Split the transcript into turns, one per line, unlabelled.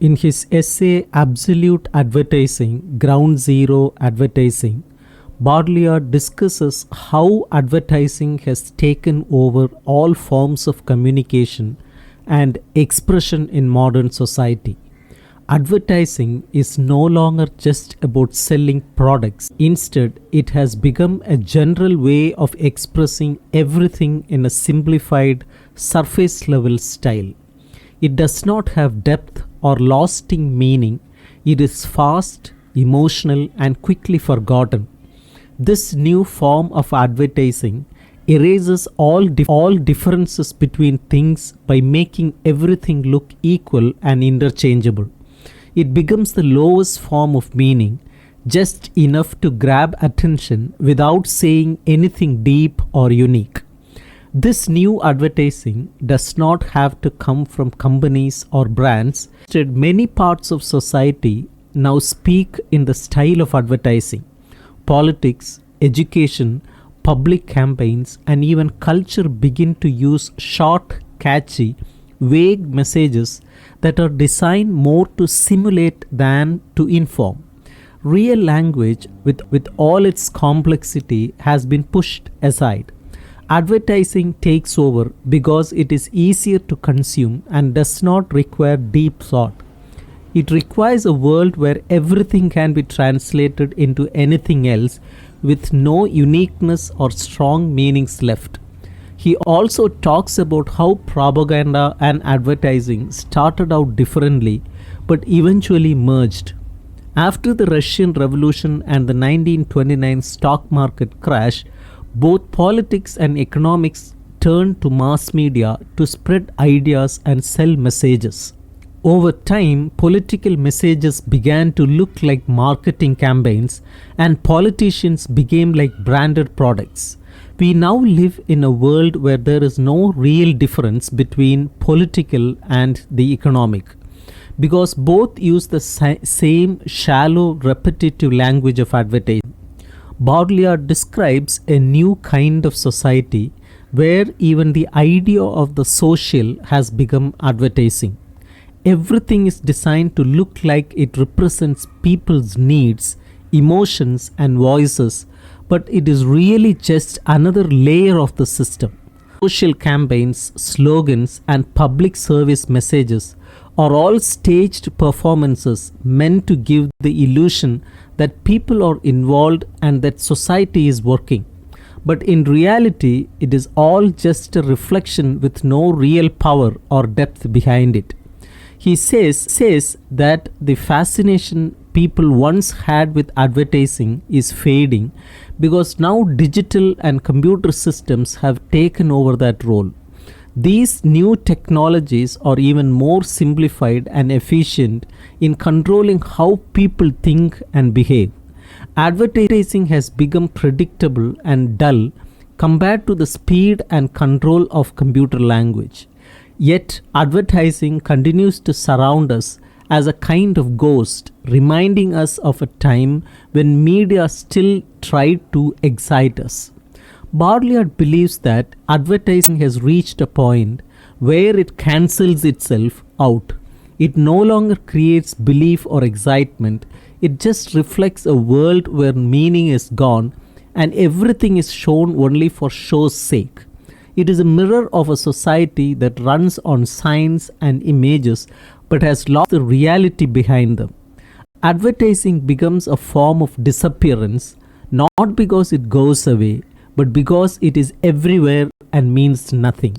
In his essay Absolute Advertising, Ground Zero Advertising, Baudrillard discusses how advertising has taken over all forms of communication and expression in modern society. Advertising is no longer just about selling products. Instead, it has become a general way of expressing everything in a simplified, surface level style. It does not have depth or lasting meaning. It is fast, emotional, and quickly forgotten. This new form of advertising erases all differences between things by making everything look equal and interchangeable. It becomes the lowest form of meaning, just enough to grab attention without saying anything deep or unique. This new advertising does not have to come from companies or brands. Instead, many parts of society now speak in the style of advertising. Politics, education, public campaigns, and even culture begin to use short, catchy, vague messages that are designed more to simulate than to inform. Real language, with all its complexity, has been pushed aside. Advertising takes over because it is easier to consume and does not require deep thought. It requires a world where everything can be translated into anything else with no uniqueness or strong meanings left. He also talks about how propaganda and advertising started out differently but eventually merged. After the Russian Revolution and the 1929 stock market crash, both politics and economics turned to mass media to spread ideas and sell messages. Over time, political messages began to look like marketing campaigns, and politicians became like branded products. We now live in a world where there is no real difference between political and the economic, because both use the same shallow, repetitive language of advertising. Baudrillard describes a new kind of society where even the idea of the social has become advertising. Everything is designed to look like it represents people's needs, emotions, and voices, but it is really just another layer of the system. Social campaigns, slogans, and public service messages are all staged performances meant to give the illusion that people are involved and that society is working. But in reality, it is all just a reflection with no real power or depth behind it. He says that the fascination people once had with advertising is fading because now digital and computer systems have taken over that role. These new technologies are even more simplified and efficient in controlling how people think and behave. Advertising has become predictable and dull compared to the speed and control of computer language. Yet, advertising continues to surround us as a kind of ghost, reminding us of a time when media still tried to excite us. Baudrillard believes that advertising has reached a point where it cancels itself out. It no longer creates belief or excitement, it just reflects a world where meaning is gone and everything is shown only for show's sake. It is a mirror of a society that runs on signs and images but has lost the reality behind them. Advertising becomes a form of disappearance, not because it goes away, but because it is everywhere and means nothing.